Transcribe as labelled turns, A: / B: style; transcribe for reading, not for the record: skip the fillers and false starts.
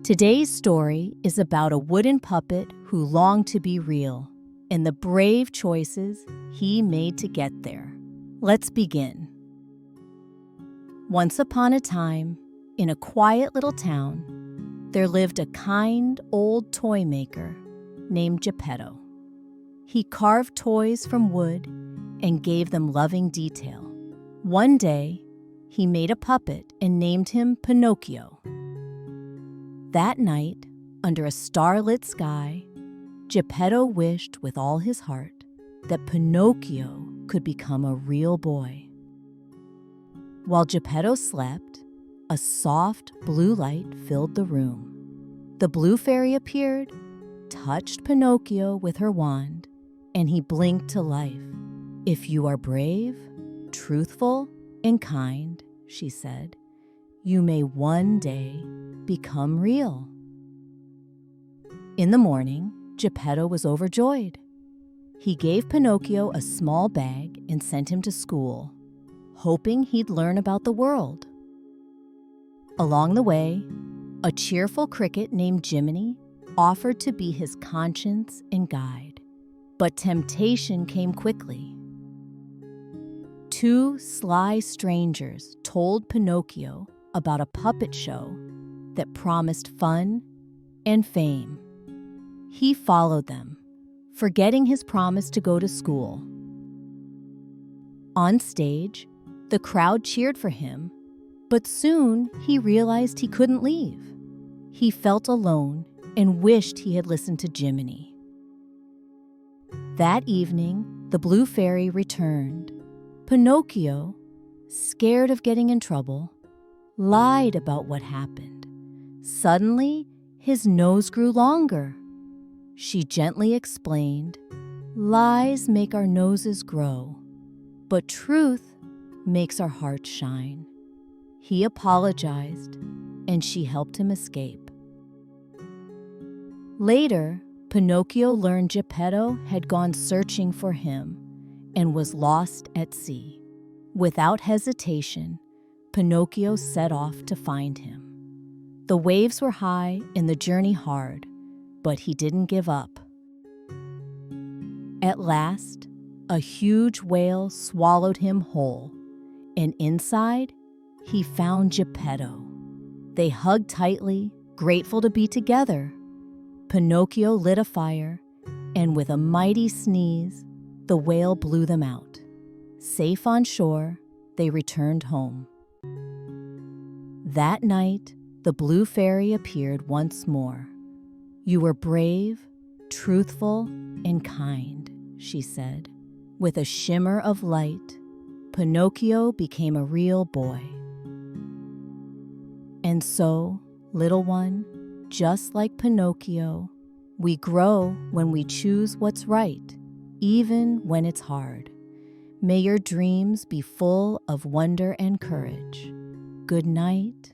A: Today's story is about a wooden puppet who longed to be real and the brave choices he made to get there. Let's begin. Once upon a time, in a quiet little town, there lived a kind old toy maker named Geppetto. He carved toys from wood and gave them loving detail. One day, he made a puppet and named him Pinocchio. That night, under a starlit sky, Geppetto wished with all his heart that Pinocchio could become a real boy. While Geppetto slept, a soft blue light filled the room. The blue fairy appeared, touched Pinocchio with her wand, and he blinked to life. "If you are brave, truthful, and kind," she said, "you may one day become real." In the morning, Geppetto was overjoyed. He gave Pinocchio a small bag and sent him to school, hoping he'd learn about the world. Along the way, a cheerful cricket named Jiminy offered to be his conscience and guide. But temptation came quickly. Two sly strangers told Pinocchio about a puppet show that promised fun and fame. He followed them, forgetting his promise to go to school. On stage, the crowd cheered for him, but soon he realized he couldn't leave. He felt alone and wished he had listened to Jiminy. That evening, the blue fairy returned. Pinocchio, scared of getting in trouble, lied about what happened. Suddenly, his nose grew longer. She gently explained, "Lies make our noses grow, but truth makes our hearts shine." He apologized, and she helped him escape. Later, Pinocchio learned Geppetto had gone searching for him and was lost at sea. Without hesitation, Pinocchio set off to find him. The waves were high and the journey hard, but he didn't give up. At last, a huge whale swallowed him whole, and inside, he found Geppetto. They hugged tightly, grateful to be together. Pinocchio lit a fire, and with a mighty sneeze, the whale blew them out. Safe on shore, they returned home. That night, the blue fairy appeared once more. "You were brave, truthful, and kind," she said. With a shimmer of light, Pinocchio became a real boy. And so, little one, just like Pinocchio, we grow when we choose what's right, even when it's hard. May your dreams be full of wonder and courage. Good night.